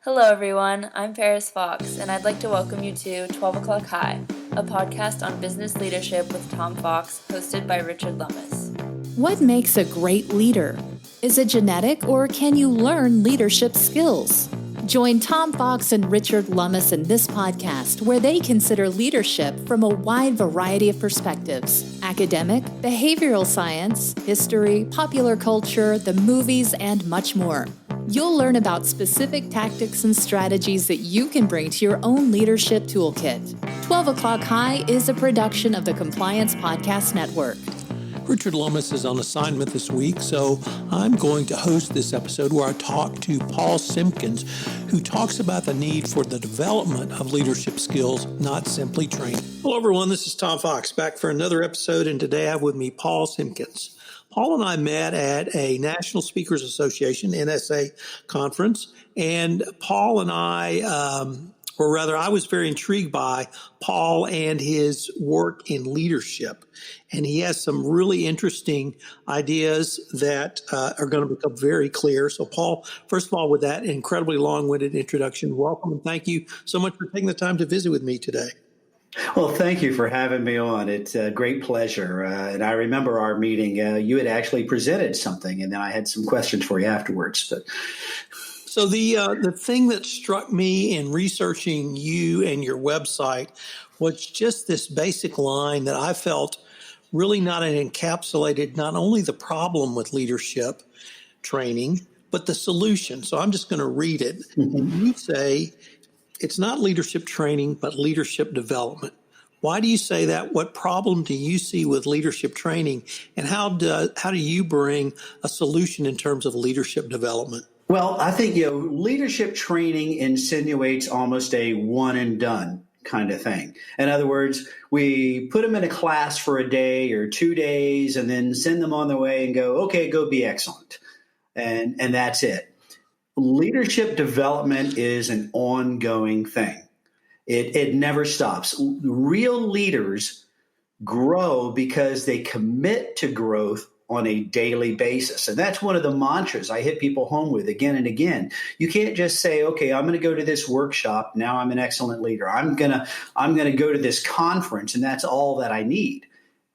Hello everyone, I'm Paris Fox, and I'd like to welcome you to 12 O'Clock High, a podcast on business leadership with Tom Fox, hosted by Richard Lummis. What makes a great leader? Is it genetic, or can you learn leadership skills? Join Tom Fox and Richard Lummis in this podcast, where they consider leadership from a wide variety of perspectives: academic, behavioral science, history, popular culture, the movies, and much more. You'll learn about specific tactics and strategies that you can bring to your own leadership toolkit. 12 O'Clock High is a production of the Compliance Podcast Network. Richard Lummis is on assignment this week, so I'm going to host this episode where I talk to Paul Simkins, who talks about the need for the development of leadership skills, not simply training. Hello, everyone. This is Tom Fox, back for another episode, and today I have with me Paul Simkins. Paul and I met at a National Speakers Association, NSA conference, and Paul and I, I was very intrigued by Paul and his work in leadership. And he has some really interesting ideas that are going to become very clear. So, Paul, first of all, with that incredibly long-winded introduction, welcome and thank you so much for taking the time to visit with me today. Well, thank you for having me on. It's a great pleasure. And I remember our meeting. You had actually presented something, and then I had some questions for you afterwards. So the thing that struck me in researching you and your website was just this basic line that I felt really not encapsulated not only the problem with leadership training, but the solution. So I'm just going to read it. Mm-hmm. You say, it's not leadership training, but leadership development. Why do you say that? What problem do you see with leadership training? And how do you bring a solution in terms of leadership development? Well, I think, leadership training insinuates almost a one and done kind of thing. In other words, we put them in a class for a day or 2 days and then send them on their way and go, okay, go be excellent. And that's it. Leadership development is an ongoing thing. It never stops. Real leaders grow because they commit to growth on a daily basis. And that's one of the mantras I hit people home with again and again. You can't just say, okay, I'm going to go to this workshop. Now I'm an excellent leader. I'm going to go to this conference, and that's all that I need.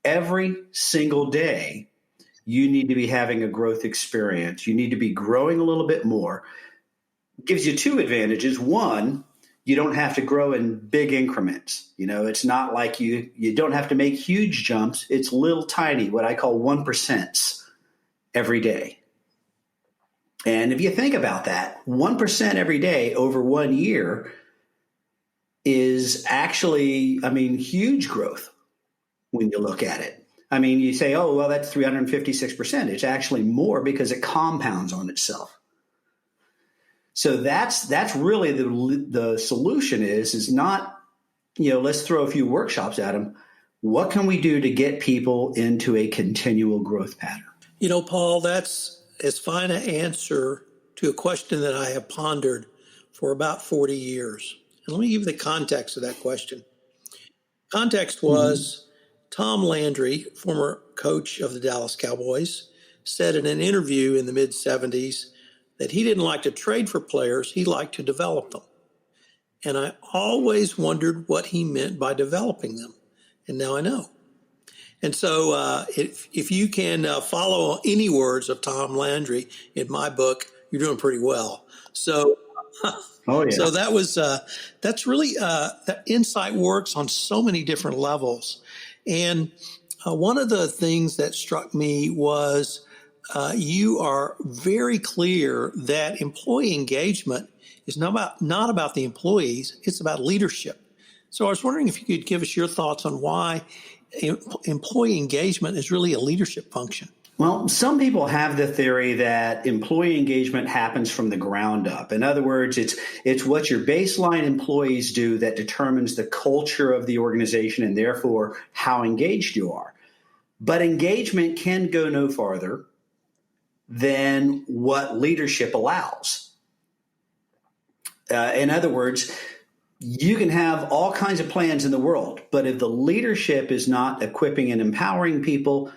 Every single day, you need to be having a growth experience. You need to be growing a little bit more. It gives you two advantages. One, you don't have to grow in big increments. It's not like you don't have to make huge jumps. It's little tiny, what I call 1% every day. And if you think about that, 1% every day over 1 year is actually, huge growth when you look at it. You say, oh, well, that's 356%. It's actually more because it compounds on itself. So that's really the solution is not, let's throw a few workshops at them. What can we do to get people into a continual growth pattern? Paul, that's as fine an answer to a question that I have pondered for about 40 years. And let me give you the context of that question. Context was Tom Landry, former coach of the Dallas Cowboys, said in an interview in the mid-'70s that he didn't like to trade for players, he liked to develop them. And I always wondered what he meant by developing them. And now I know. And so if you can follow any words of Tom Landry in my book, you're doing pretty well. So, So that was that's really that insight works on so many different levels. And one of the things that struck me was you are very clear that employee engagement is not about the employees, it's about leadership. So I was wondering if you could give us your thoughts on why employee engagement is really a leadership function. Well, some people have the theory that employee engagement happens from the ground up. In other words, it's what your baseline employees do that determines the culture of the organization and therefore how engaged you are. But engagement can go no farther than what leadership allows. In other words, you can have all kinds of plans in the world, but if the leadership is not equipping and empowering people,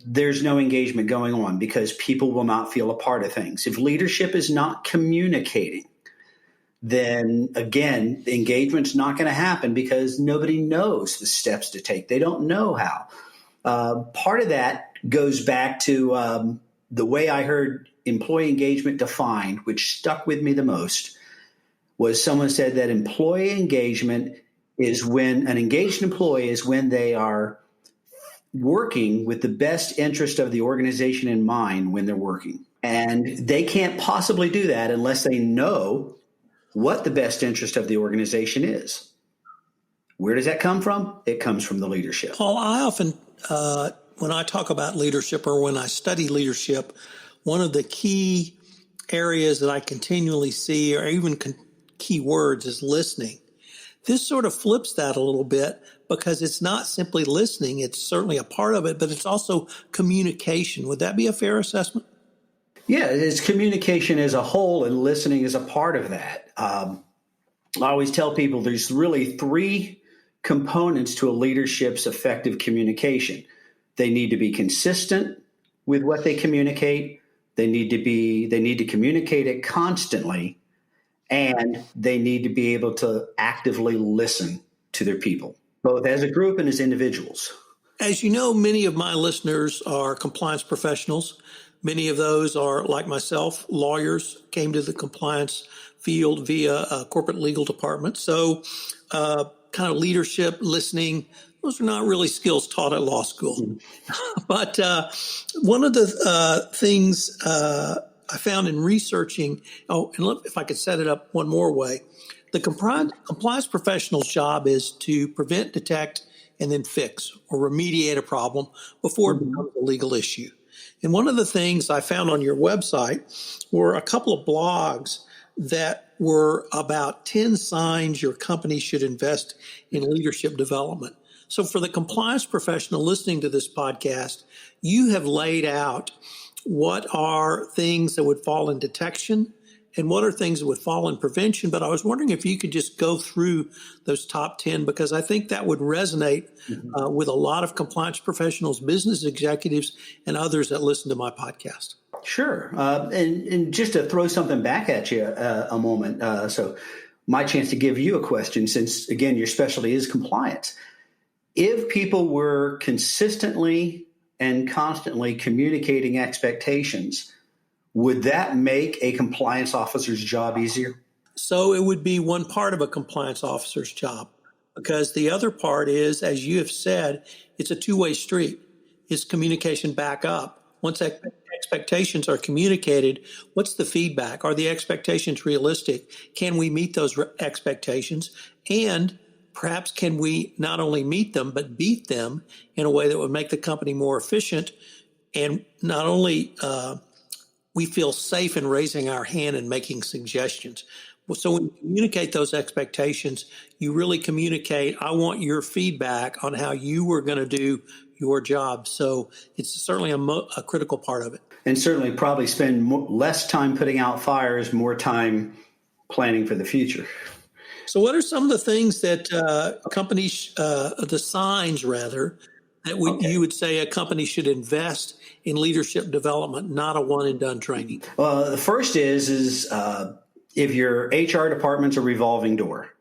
there's no engagement going on because people will not feel a part of things. If leadership is not communicating, then again, the engagement's not going to happen because nobody knows the steps to take. They don't know how. Part of that goes back to the way I heard employee engagement defined, which stuck with me the most, was someone said that employee engagement is when an engaged employee is when they are working with the best interest of the organization in mind when they're working. And they can't possibly do that unless they know what the best interest of the organization is. Where does that come from? It comes from the leadership. Paul, I often, when I talk about leadership or when I study leadership, one of the key areas that I continually see, or even key words, is listening. This sort of flips that a little bit because it's not simply listening. It's certainly a part of it, but it's also communication. Would that be a fair assessment? Yeah, it's communication as a whole, and listening is a part of that. I always tell people there's really three components to a leadership's effective communication. They need to be consistent with what they communicate. They need to communicate it constantly, and they need to be able to actively listen to their people, both as a group and as individuals. As you know, many of my listeners are compliance professionals. Many of those are, like myself, lawyers, came to the compliance field via a corporate legal department. So kind of leadership, listening, those are not really skills taught at law school. But one of the things I found in researching, and if I could set it up one more way, the compliance professional's job is to prevent, detect, and then fix or remediate a problem before it becomes a legal issue. And one of the things I found on your website were a couple of blogs that were about 10 signs your company should invest in leadership development. So for the compliance professional listening to this podcast, you have laid out what are things that would fall in detection and what are things that would fall in prevention. But I was wondering if you could just go through those top 10, because I think that would resonate with a lot of compliance professionals, business executives, and others that listen to my podcast. Sure. And just to throw something back at you a moment, so my chance to give you a question, since, again, your specialty is compliance. If people were consistently and constantly communicating expectations, would that make a compliance officer's job easier? So it would be one part of a compliance officer's job, because the other part is, as you have said, it's a two-way street. It's communication back up. Once expectations are communicated, what's the feedback? Are the expectations realistic? Can we meet those expectations? And perhaps can we not only meet them, but beat them in a way that would make the company more efficient? And not only we feel safe in raising our hand and making suggestions. So when you communicate those expectations, you really communicate, I want your feedback on how you were going to do your job. So it's certainly a critical part of it. And certainly probably spend less time putting out fires, more time planning for the future. So what are some of the things that companies, the signs rather, that you would say a company should invest in leadership development, not a one and done training? Well, the first is if your HR department's a revolving door.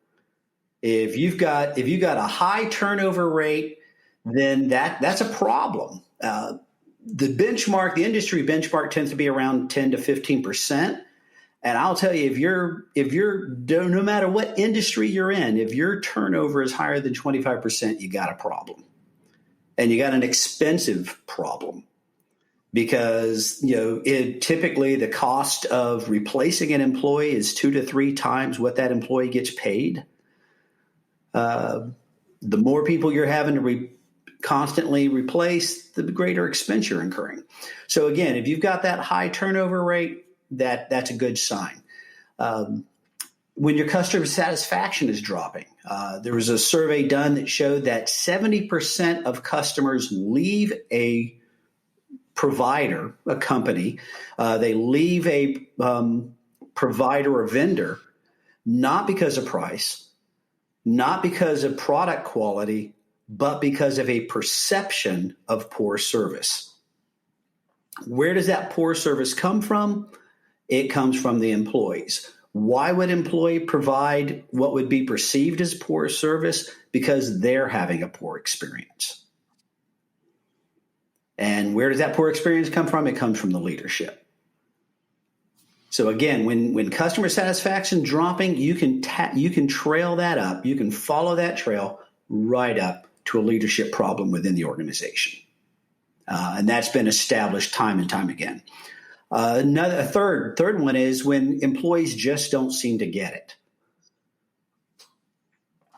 If you've got a high turnover rate, then that's a problem. The industry benchmark tends to be around 10 to 15%. And I'll tell you, if you're no matter what industry you're in, if your turnover is higher than 25%, you got a problem. And you got an expensive problem, because typically the cost of replacing an employee is 2 to 3 times what that employee gets paid. The more people you're having to constantly replace, the greater expense you're incurring. So again, if you've got that high turnover rate, that's a good sign. When your customer satisfaction is dropping, there was a survey done that showed that 70% of customers leave a provider, a company, they leave a provider or vendor, not because of price, not because of product quality, but because of a perception of poor service. Where does that poor service come from? It comes from the employees. Why would an employee provide what would be perceived as poor service? Because they're having a poor experience. And where does that poor experience come from? It comes from the leadership. So again, when customer satisfaction dropping, you can trail that up. You can follow that trail right up to a leadership problem within the organization. And that's been established time and time again. A third one is when employees just don't seem to get it.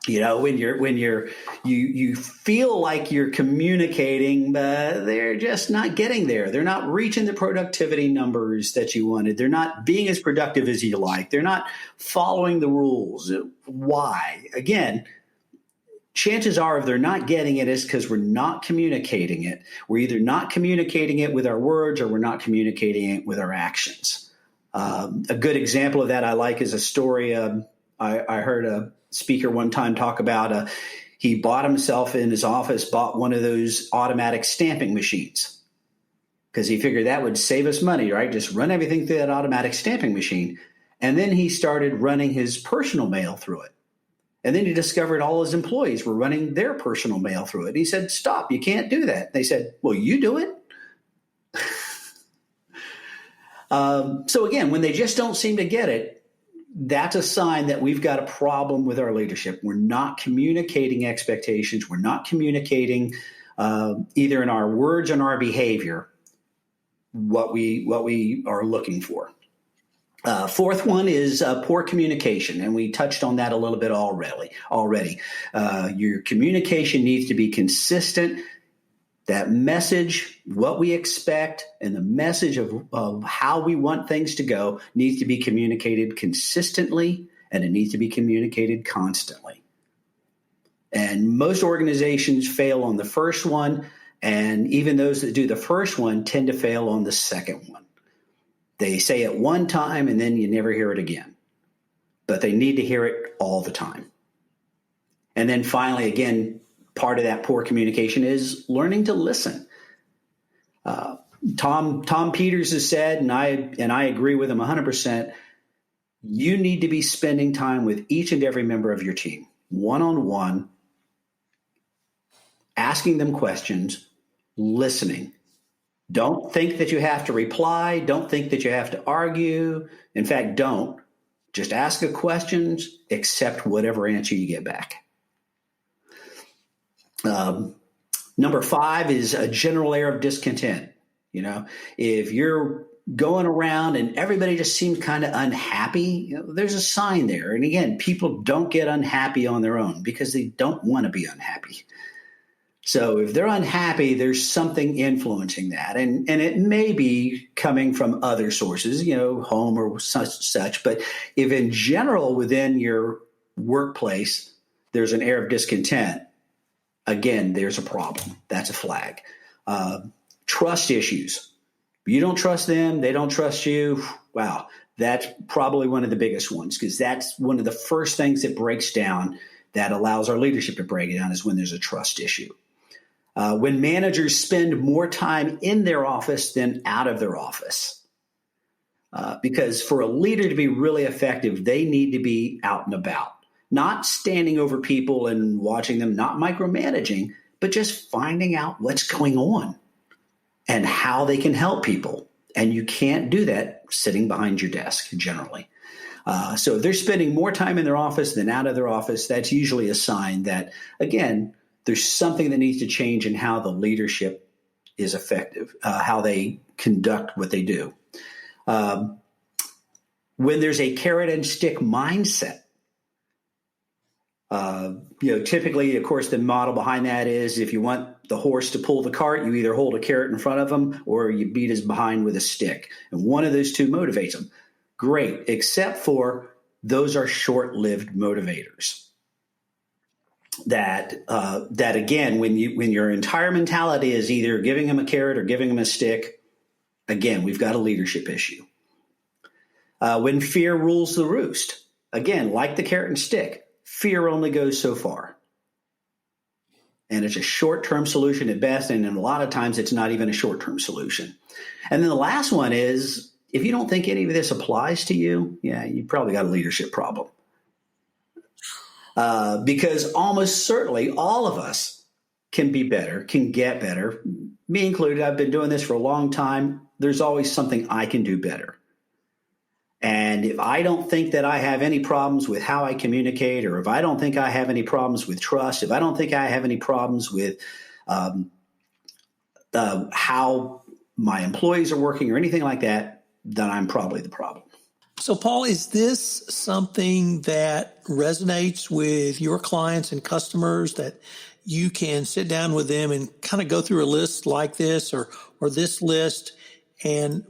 You know, when you feel like you're communicating, but they're just not getting there. They're not reaching the productivity numbers that you wanted. They're not being as productive as you like. They're not following the rules. Why? Again, chances are if they're not getting it, it's because we're not communicating it. We're either not communicating it with our words or we're not communicating it with our actions. A good example of that I like is a story. I heard a speaker one time talk about he bought himself in his office, bought one of those automatic stamping machines because he figured that would save us money, right? Just run everything through that automatic stamping machine. And then he started running his personal mail through it. And then he discovered all his employees were running their personal mail through it. He said, stop, you can't do that. They said, well, you do it. So again, when they just don't seem to get it, that's a sign that we've got a problem with our leadership. We're not communicating expectations. We're not communicating either in our words or in our behavior what we are looking for. Fourth one is poor communication, and we touched on that a little bit already. Your communication needs to be consistent. That message, what we expect, and the message of how we want things to go needs to be communicated consistently, and it needs to be communicated constantly. And most organizations fail on the first one, and even those that do the first one tend to fail on the second one. They say it one time, and then you never hear it again. But they need to hear it all the time. And then finally, again, part of that poor communication is learning to listen. Tom Peters has said, and I agree with him 100%, you need to be spending time with each and every member of your team, one-on-one, asking them questions, listening. Don't think that you have to reply. Don't think that you have to argue. In fact, don't. Just ask the questions, accept whatever answer you get back. Number 5 is a general air of discontent. You know, if you're going around and everybody just seems kind of unhappy, there's a sign there. And again, people don't get unhappy on their own because they don't want to be unhappy. So if they're unhappy, there's something influencing that. And it may be coming from other sources, home or such. But if in general within your workplace, there's an air of discontent, again, there's a problem. That's a flag. Trust issues. You don't trust them. They don't trust you. Wow. That's probably one of the biggest ones because that's one of the first things that breaks down that allows our leadership to break down is when there's a trust issue. When managers spend more time in their office than out of their office. Because for a leader to be really effective, they need to be out and about. Not standing over people and watching them, not micromanaging, but just finding out what's going on and how they can help people. And you can't do that sitting behind your desk generally. So if they're spending more time in their office than out of their office, that's usually a sign that, again, there's something that needs to change in how the leadership is effective, how they conduct what they do. When there's a carrot and stick mindset, typically, of course, the model behind that is if you want the horse to pull the cart, you either hold a carrot in front of him or you beat his behind with a stick. And one of those two motivates him. Great, except for those are short-lived motivators. That again, when your entire mentality is either giving him a carrot or giving him a stick, again, we've got a leadership issue. When fear rules the roost, again, like the carrot and stick, fear only goes so far. And it's a short-term solution at best, and a lot of times it's not even a short-term solution. And then the last one is if you don't think any of this applies to you, yeah, you probably got a leadership problem. Because almost certainly all of us can be better, can get better. Me included, I've been doing this for a long time. There's always something I can do better. And if I don't think that I have any problems with how I communicate, or if I don't think I have any problems with trust, if I don't think I have any problems with how my employees are working or anything like that, then I'm probably the problem. So, Paul, is this something that resonates with your clients and customers, that you can sit down with them and kind of go through a list like this or this list and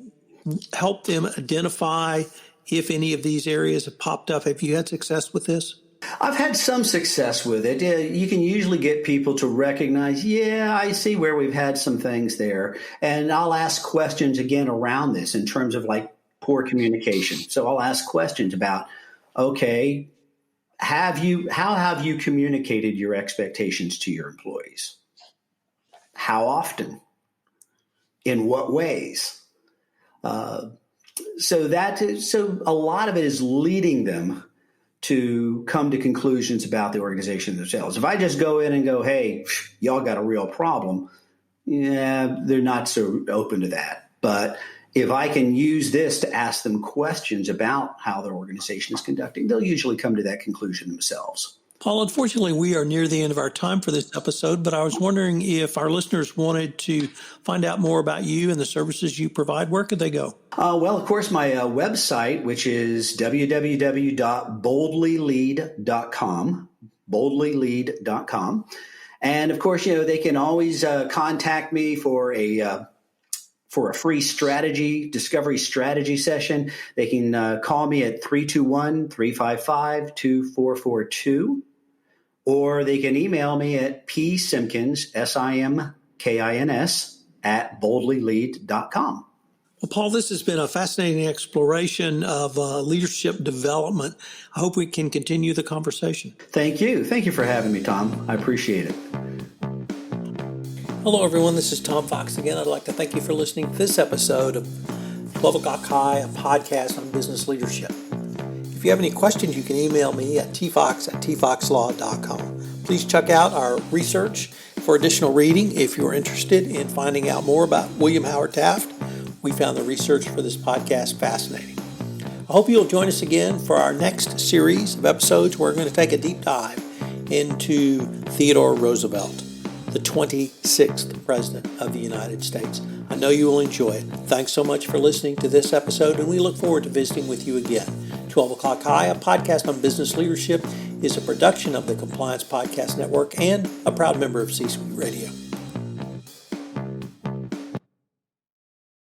help them identify if any of these areas have popped up? Have you had success with this? I've had some success with it. You can usually get people to recognize, yeah, I see where we've had some things there. And I'll ask questions again around this in terms of like poor communication. So I'll ask questions about, okay, how have you communicated your expectations to your employees? How often? In what ways? So a lot of it is leading them to come to conclusions about the organization themselves. If I just go in and go, hey, y'all got a real problem, yeah, they're not so open to that. But if I can use this to ask them questions about how their organization is conducting, they'll usually come to that conclusion themselves. Paul, unfortunately, we are near the end of our time for this episode, but I was wondering if our listeners wanted to find out more about you and the services you provide. Where could they go? Well, of course, my website, which is www.boldlylead.com, boldlylead.com. And of course, they can always contact me for a free discovery strategy session. They can call me at 321-355-2442, or they can email me at psimkins, SIMKINS, @boldlylead.com. Well, Paul, this has been a fascinating exploration of leadership development. I hope we can continue the conversation. Thank you. Thank you for having me, Tom. I appreciate it. Hello, everyone. This is Tom Fox again. I'd like to thank you for listening to this episode of 12 O'Clock High, a podcast on business leadership. If you have any questions, you can email me at tfox@tfoxlaw.com. Please check out our research for additional reading if you're interested in finding out more about William Howard Taft. We found the research for this podcast fascinating. I hope you'll join us again for our next series of episodes where we're going to take a deep dive into Theodore Roosevelt, the 26th President of the United States. I know you will enjoy it. Thanks so much for listening to this episode, and we look forward to visiting with you again. 12 O'Clock High, a podcast on business leadership, is a production of the Compliance Podcast Network and a proud member of C-Suite Radio.